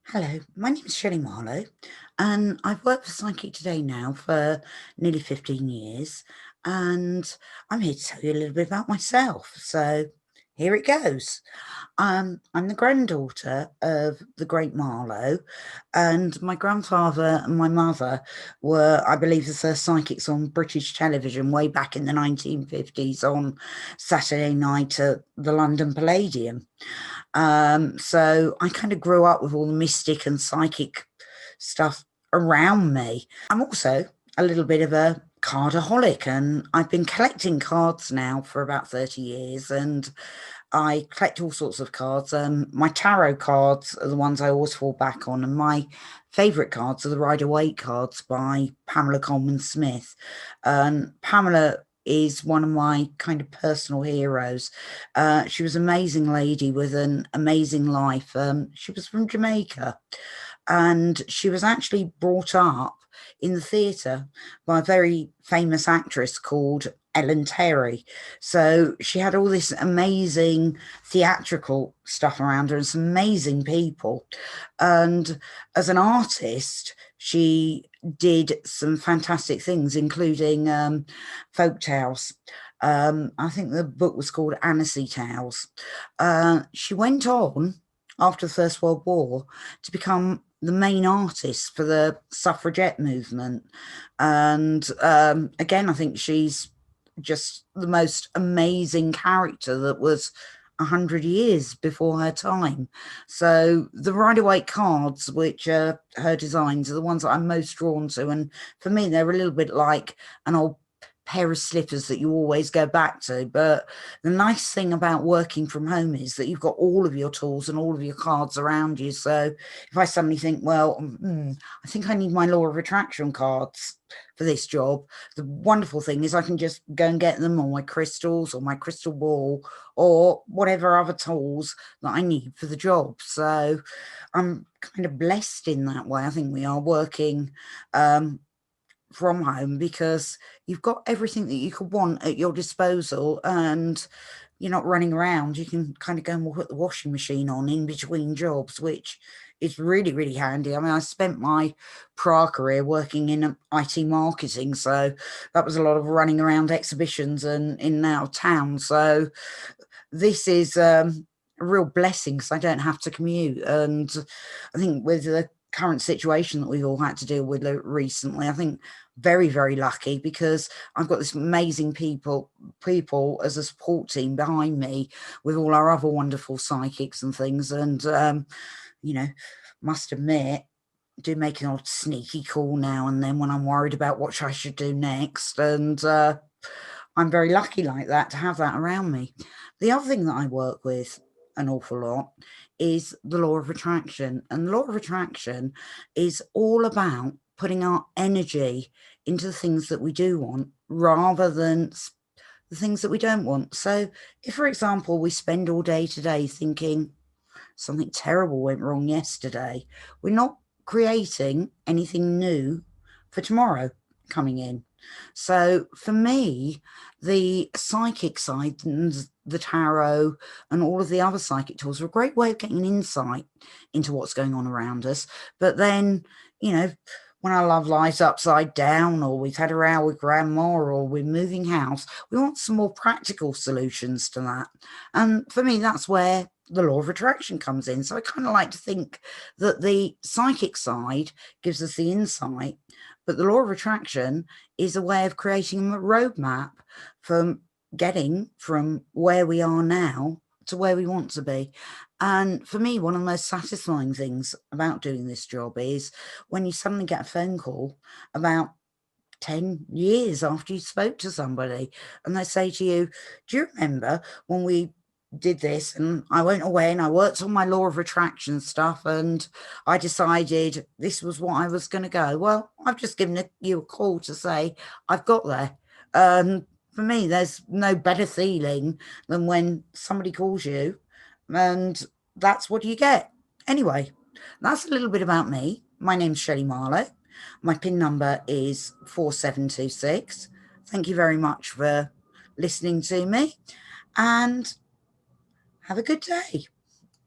Hello, my name is Shelleigh, and I've worked for Psychic Today now for nearly 15 years, and I'm here to tell you a little bit about myself. So here it goes. I'm the granddaughter of the great Marlowe, and my grandfather and my mother were, I believe, the first psychics on British television way back in the 1950s on Saturday night at the London Palladium. So I kind of grew up with all the mystic and psychic stuff around me. I'm also a little bit of a cardaholic, and I've been collecting cards now for about 30 years, and I collect all sorts of cards. My tarot cards are the ones I always fall back on, and my favourite cards are the Rider-Waite cards by Pamela Coleman Smith. And Pamela is one of my kind of personal heroes. She was an amazing lady with an amazing life. She was from Jamaica, and she was actually brought up in the theatre by a very famous actress called Ellen Terry. So she had all this amazing theatrical stuff around her and some amazing people. And as an artist, she did some fantastic things, including folk tales. I think the book was called Annecy Tales. She went on after the First World War to become the main artist for the suffragette movement. And again, I think she's just the most amazing character that was 100 years before her time. So the Rider-Waite cards, which are her designs, are the ones that I'm most drawn to. And for me, they're a little bit like an old pair of slippers that you always go back to. But the nice thing about working from home is that you've got all of your tools and all of your cards around you. So if I suddenly think, well, I think I need my law of attraction cards for this job, the wonderful thing is I can just go and get them, or my crystals or my crystal ball or whatever other tools that I need for the job. So I'm kind of blessed in that way. I think we are working from home because you've got everything that you could want at your disposal, and you're not running around. You can kind of go and put the washing machine on in between jobs, which is really, really handy. I mean, I spent my prior career working in IT marketing, so that was a lot of running around exhibitions and in and out of town. So this is a real blessing because I don't have to commute. And I think with the current situation that we've all had to deal with recently, I think very, very lucky because I've got this amazing people as a support team behind me with all our other wonderful psychics and things. And you know, must admit, do make an odd sneaky call now and then when I'm worried about what I should do next. And I'm very lucky like that to have that around me. The other thing that I work with an awful lot is the law of attraction. And the law of attraction is all about putting our energy into the things that we do want rather than the things that we don't want. So, if, for example, we spend all day today thinking something terrible went wrong yesterday, we're not creating anything new for tomorrow coming in. So for me, the psychic side and the tarot and all of the other psychic tools are a great way of getting an insight into what's going on around us. But then, you know, when our love lies upside down, or we've had a row with grandma, or we're moving house, we want some more practical solutions to that. And for me, that's where the law of attraction comes in. So I kind of like to think that the psychic side gives us the insight, but the law of attraction is a way of creating a roadmap from getting from where we are now to where we want to be. And for me, one of the most satisfying things about doing this job is when you suddenly get a phone call about 10 years after you spoke to somebody, and they say to you, do you remember when we did this and I went away and I worked on my law of attraction stuff and I decided this was what I was going to go? Well, I've just given you a call to say I've got there. For me, there's no better feeling than when somebody calls you and that's what you get. Anyway, that's a little bit about me. My name's Shelleigh Marlowe. My PIN number is 4726. Thank you very much for listening to me, and have a good day.